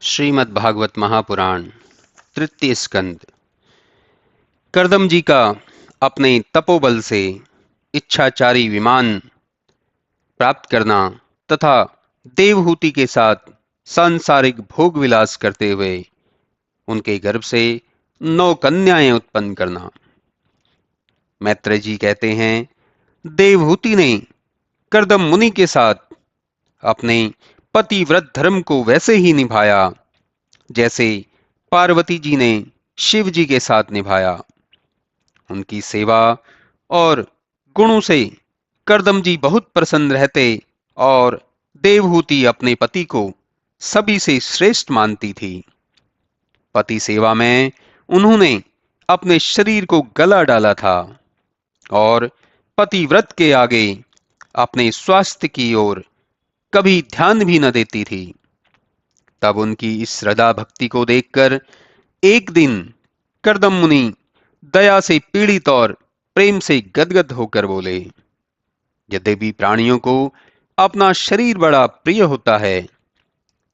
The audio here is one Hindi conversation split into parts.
श्रीमद् भागवत महापुराण तृतीय स्कंद। करदम जी का अपने तपोबल से इच्छाचारी विमान प्राप्त करना तथा देवहूति के साथ सांसारिक भोग विलास करते हुए उनके गर्भ से 9 कन्याएं उत्पन्न करना। मैत्रेय जी कहते हैं, देवहूति ने करदम मुनि के साथ अपने पतिव्रत धर्म को वैसे ही निभाया जैसे पार्वती जी ने शिव जी के साथ निभाया। उनकी सेवा और गुणों से करदम जी बहुत प्रसन्न रहते और देवहूति अपने पति को सभी से श्रेष्ठ मानती थी। पति सेवा में उन्होंने अपने शरीर को गला डाला था और पतिव्रत के आगे अपने स्वास्थ्य की ओर कभी ध्यान भी न देती थी। तब उनकी इस श्रद्धा भक्ति को देखकर एक दिन करदम मुनि दया से पीड़ित और प्रेम से गदगद होकर बोले, यद्यपि प्राणियों को अपना शरीर बड़ा प्रिय होता है,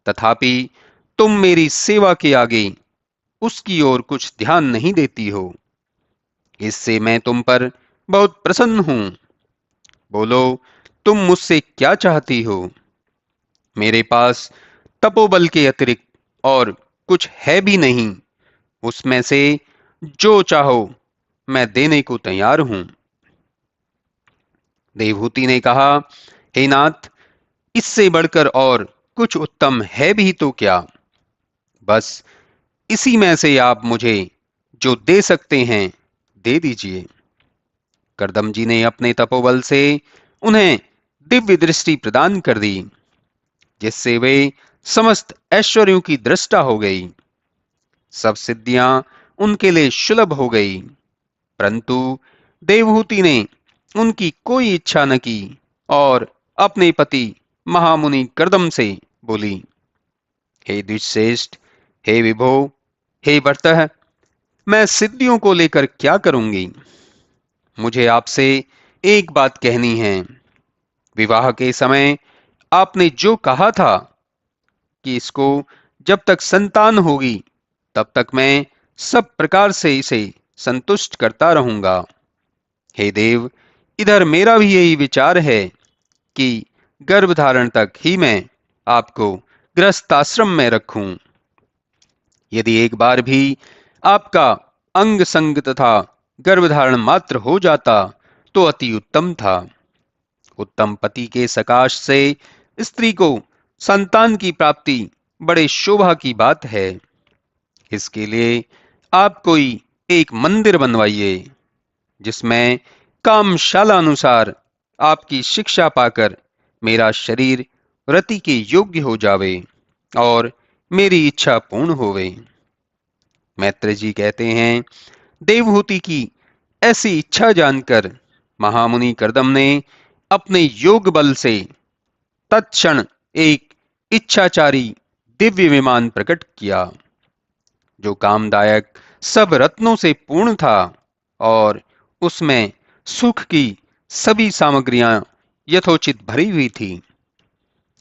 तथापि तुम मेरी सेवा के आगे उसकी ओर कुछ ध्यान नहीं देती हो। इससे मैं तुम पर बहुत प्रसन्न हूं। बोलो, तुम मुझसे क्या चाहती हो? मेरे पास तपोबल के अतिरिक्त और कुछ है भी नहीं। उसमें से जो चाहो मैं देने को तैयार हूं। देवहूति ने कहा, हे नाथ, इससे बढ़कर और कुछ उत्तम है भी तो क्या? बस इसी में से आप मुझे जो दे सकते हैं दे दीजिए। करदम जी ने अपने तपोबल से उन्हें दिव्य दृष्टि प्रदान कर दी, जिससे वे समस्त ऐश्वर्यों की दृष्टा हो गई। सब सिद्धियां उनके लिए सुलभ हो गई, परंतु देवहूति ने उनकी कोई इच्छा न की और अपने पति महामुनि करदम से बोली, हे द्विजश्रेष्ठ, हे विभो, हे भर्तः, मैं सिद्धियों को लेकर क्या करूंगी? मुझे आपसे एक बात कहनी है। विवाह के समय आपने जो कहा था कि इसको जब तक संतान होगी तब तक मैं सब प्रकार से इसे संतुष्ट करता रहूंगा। हे देव, इधर मेरा भी यही विचार है कि गर्भधारण तक ही मैं आपको गृहस्थाश्रम में रखूं। यदि एक बार भी आपका अंग संग तथा गर्भधारण मात्र हो जाता तो अति उत्तम था। उत्तम पति के सकाश से स्त्री को संतान की प्राप्ति बड़े शोभा की बात है। इसके लिए आप कोई एक मंदिर बनवाइए, जिसमें कामशाला अनुसार आपकी शिक्षा पाकर मेरा शरीर रति के योग्य हो जावे और मेरी इच्छा पूर्ण होवे। मैत्रेय जी कहते हैं, देवहूति की ऐसी इच्छा जानकर महामुनि करदम ने अपने योग बल से तत्क्षण एक इच्छाचारी दिव्य विमान प्रकट किया, जो कामदायक सब रत्नों से पूर्ण था और उसमें सुख की सभी सामग्रियां यथोचित भरी हुई थी।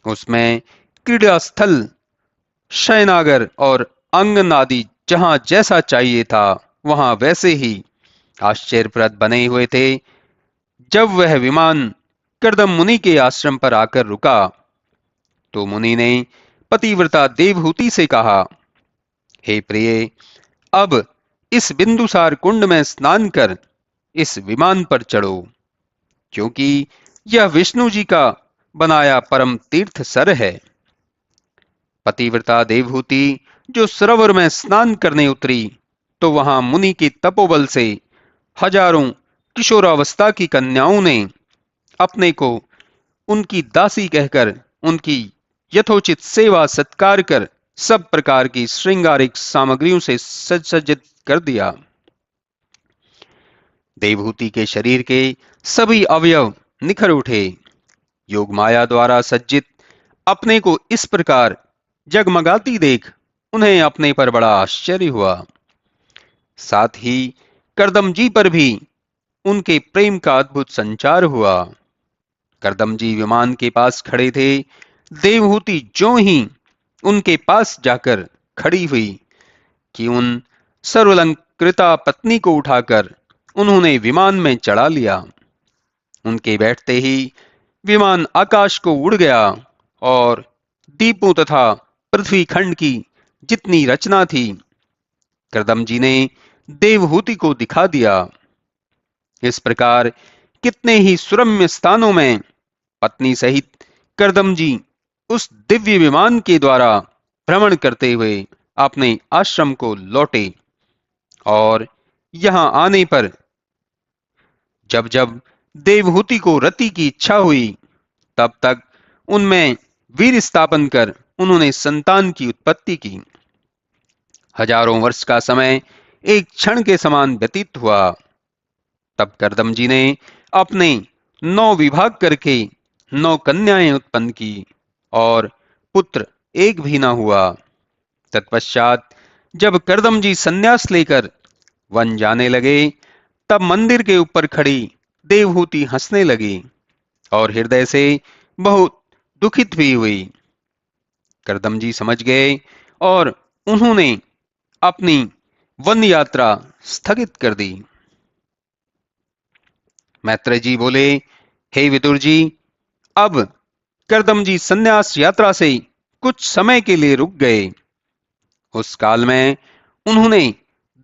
उसमें क्रीड़ा स्थल, शयनागर और आंगन आदि जहां जैसा चाहिए था वहां वैसे ही आश्चर्यप्रद बने हुए थे। जब वह विमान करदम मुनि के आश्रम पर आकर रुका तो मुनि ने पतिव्रता देवहूति से कहा, हे प्रिय, अब इस बिंदुसार कुंड में स्नान कर इस विमान पर चढ़ो, क्योंकि यह विष्णु जी का बनाया परम तीर्थ सर है। पतिव्रता देवहूति जो सरोवर में स्नान करने उतरी तो वहां मुनि के तपोबल से हजारों किशोरावस्था की कन्याओं ने अपने को उनकी दासी कहकर उनकी यथोचित सेवा सत्कार कर सब प्रकार की श्रृंगारिक सामग्रियों से सज्जित कर दिया। देवहूति के शरीर के सभी अवयव निखर उठे। योग माया द्वारा सज्जित अपने को इस प्रकार जगमगाती देख उन्हें अपने पर बड़ा आश्चर्य हुआ। साथ ही करदम जी पर भी उनके प्रेम का अद्भुत संचार हुआ। करदम जी विमान के पास खड़े थे। देवहूति ज्यों ही उनके पास जाकर खड़ी हुई कि उन सर्वालंकृता पत्नी को उठाकर उन्होंने विमान में चढ़ा लिया। उनके बैठते ही विमान आकाश को उड़ गया और दीपों तथा पृथ्वी खंड की जितनी रचना थी करदम जी ने देवहूति को दिखा दिया। इस प्रकार कितने ही सुरम्य स्थानों में पत्नी सहित करदम जी उस दिव्य विमान के द्वारा भ्रमण करते हुए अपने आश्रम को लौटे और यहां आने पर जब जब देवहूति को रति की इच्छा हुई तब तक उनमें वीर स्थापन कर उन्होंने संतान की उत्पत्ति की। हजारों वर्ष का समय एक क्षण के समान व्यतीत हुआ। तब करदम जी ने अपने 9 विभाग करके 9 कन्याएं उत्पन्न की और पुत्र एक भी न हुआ। तत्पश्चात जब करदम जी संन्यास लेकर वन जाने लगे तब मंदिर के ऊपर खड़ी देवहूति हंसने लगी और हृदय से बहुत दुखित भी हुई। करदम जी समझ गए और उन्होंने अपनी वन यात्रा स्थगित कर दी। मैत्रेय जी बोले, हे विदुर जी, अब करदम जी संन्यास यात्रा से कुछ समय के लिए रुक गए। उस काल में उन्होंने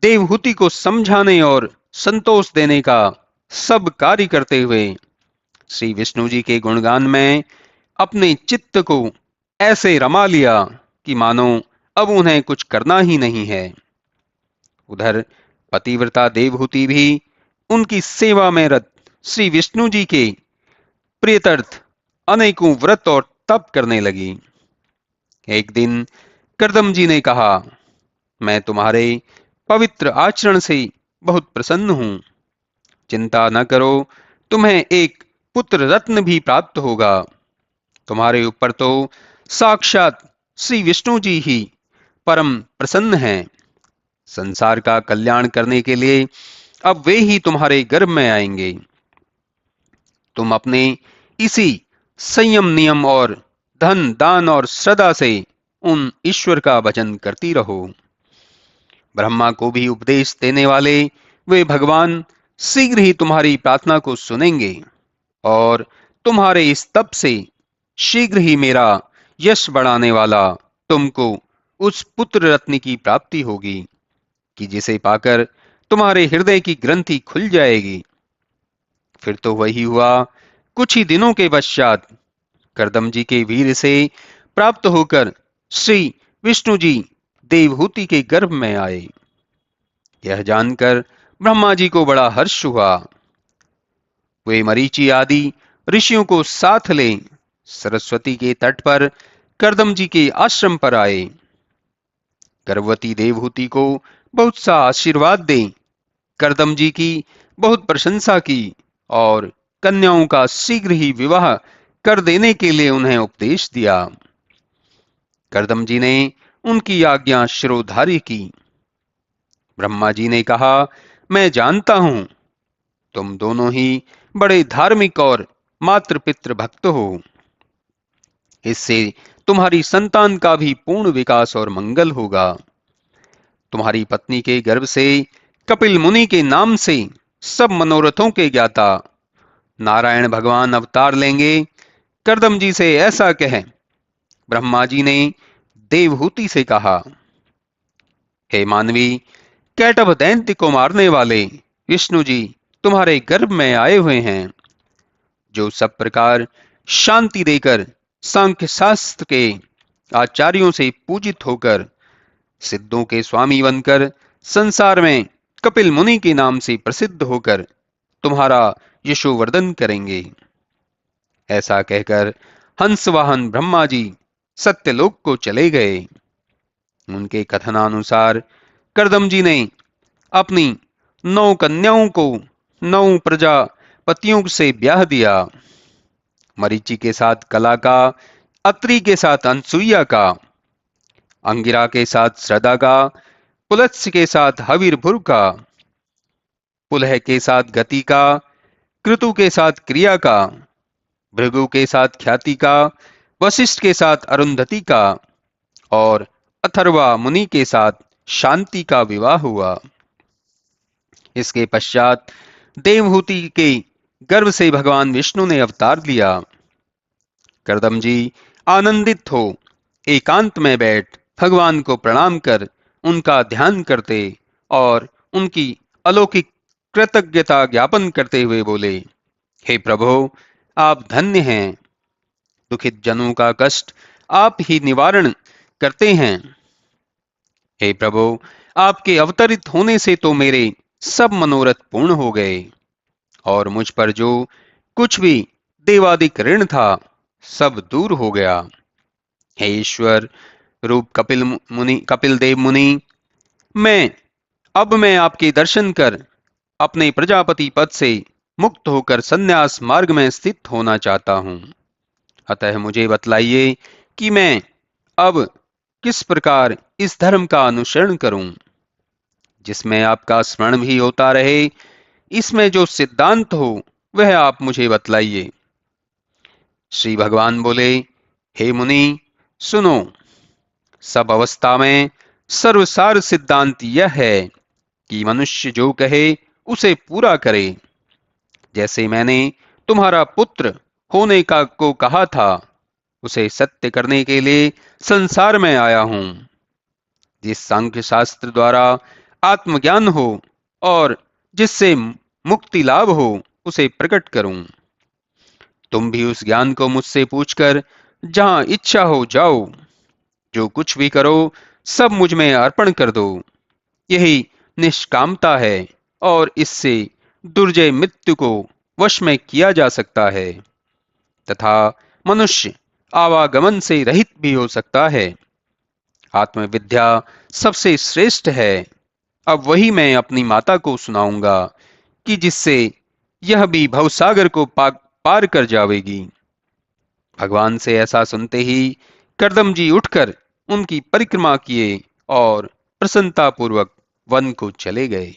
देवहूति को समझाने और संतोष देने का सब कार्य करते हुए श्री विष्णु जी के गुणगान में अपने चित्त को ऐसे रमा लिया कि मानो अब उन्हें कुछ करना ही नहीं है। उधर पतिव्रता देवहूति भी उनकी सेवा में रत श्री विष्णु जी के प्रियतर्थ अनेकों व्रत और तप करने लगी। एक दिन करदम जी ने कहा, मैं तुम्हारे पवित्र आचरण से बहुत प्रसन्न हूं। चिंता न करो, तुम्हें एक पुत्र रत्न भी प्राप्त होगा। तुम्हारे ऊपर तो साक्षात श्री विष्णु जी ही परम प्रसन्न हैं। संसार का कल्याण करने के लिए अब वे ही तुम्हारे गर्भ में आएंगे। तुम अपने इसी संयम नियम और धन दान और श्रद्धा से उन ईश्वर का भजन करती रहो। ब्रह्मा को भी उपदेश देने वाले वे भगवान शीघ्र ही तुम्हारी प्रार्थना को सुनेंगे और तुम्हारे इस तप से शीघ्र ही मेरा यश बढ़ाने वाला तुमको उस पुत्र रत्न की प्राप्ति होगी कि जिसे पाकर तुम्हारे हृदय की ग्रंथि खुल जाएगी। फिर तो वही हुआ। कुछ ही दिनों के पश्चात करदम जी के वीर से प्राप्त होकर श्री विष्णु जी देवहूति के गर्भ में आए। यह जानकर ब्रह्मा जी को बड़ा हर्ष हुआ। वे मरीचि आदि ऋषियों को साथ ले सरस्वती के तट पर करदम जी के आश्रम पर आए। गर्भवती देवहूति को बहुत सा आशीर्वाद दे करदम जी की बहुत प्रशंसा की और कन्याओं का शीघ्र ही विवाह कर देने के लिए उन्हें उपदेश दिया। करदम जी ने उनकी आज्ञा शिरोधार्य की। ब्रह्मा जी ने कहा, मैं जानता हूं तुम दोनों ही बड़े धार्मिक और मातृ पितृ भक्त हो। इससे तुम्हारी संतान का भी पूर्ण विकास और मंगल होगा। तुम्हारी पत्नी के गर्भ से कपिल मुनि के नाम से सब मनोरथों के ज्ञाता नारायण भगवान अवतार लेंगे। करदम जी से ऐसा कह ब्रह्मा जी ने देवहूति से कहा, हे मानवी, कैटभ दैत्य को मारने वाले विष्णु जी तुम्हारे गर्भ में आए हुए हैं, जो सब प्रकार शांति देकर सांख्य शास्त्र के आचार्यों से पूजित होकर सिद्धों के स्वामी बनकर संसार में कपिल मुनि के नाम से प्रसिद्ध होकर तुम्हारा यशोवर्धन करेंगे। ऐसा कहकर हंसवाहन ब्रह्मा जी सत्यलोक को चले गए। उनके कथनानुसार करदम जी ने अपनी 9 कन्याओं को 9 प्रजापतियों से ब्याह दिया। मरीचि के साथ कला का, अत्रि के साथ अनसुईया का, अंगिरा के साथ श्रद्धा का, पुलत्स्य के साथ हविर्भुर का, पुलह के साथ गति का, कृतु के साथ क्रिया का, भृगु के साथ ख्याति का, वशिष्ठ के साथ अरुंधति का और अथर्वा मुनि के साथ शांति का विवाह हुआ। इसके पश्चात देवहूति के गर्भ से भगवान विष्णु ने अवतार लिया। कर्दम जी आनंदित हो एकांत में बैठ भगवान को प्रणाम कर उनका ध्यान करते और उनकी अलौकिक कृतज्ञता ज्ञापन करते हुए बोले, हे प्रभु, आप धन्य हैं। दुखित जनों का कष्ट आप ही निवारण करते हैं। हे प्रभु, आपके अवतरित होने से तो मेरे सब मनोरथ पूर्ण हो गए और मुझ पर जो कुछ भी देवादिक ऋण था सब दूर हो गया। हे ईश्वर रूप कपिल देव मुनि, मैं आपके दर्शन कर अपने प्रजापति पद से मुक्त होकर संन्यास मार्ग में स्थित होना चाहता हूं। अतः मुझे बतलाइए कि मैं अब किस प्रकार इस धर्म का अनुसरण करूं जिसमें आपका स्मरण भी होता रहे। इसमें जो सिद्धांत हो वह आप मुझे बतलाइए। श्री भगवान बोले, हे मुनि सुनो, सब अवस्था में सर्वसार सिद्धांत यह है कि मनुष्य जो कहे उसे पूरा करे। जैसे मैंने तुम्हारा पुत्र होने का को कहा था, उसे सत्य करने के लिए संसार में आया हूं। जिस सांख्य शास्त्र द्वारा आत्मज्ञान हो और जिससे मुक्ति लाभ हो उसे प्रकट करूं। तुम भी उस ज्ञान को मुझसे पूछकर जहां इच्छा हो जाओ। जो कुछ भी करो सब मुझ में अर्पण कर दो। यही निष्कामता है और इससे दुर्जय मृत्यु को वश में किया जा सकता है तथा मनुष्य आवागमन से रहित भी हो सकता है। आत्मविद्या सबसे श्रेष्ठ है। अब वही मैं अपनी माता को सुनाऊंगा कि जिससे यह भी भवसागर को पार कर जावेगी। भगवान से ऐसा सुनते ही कर्दम जी उठकर उनकी परिक्रमा किए और प्रसन्नता पूर्वक वन को चले गए।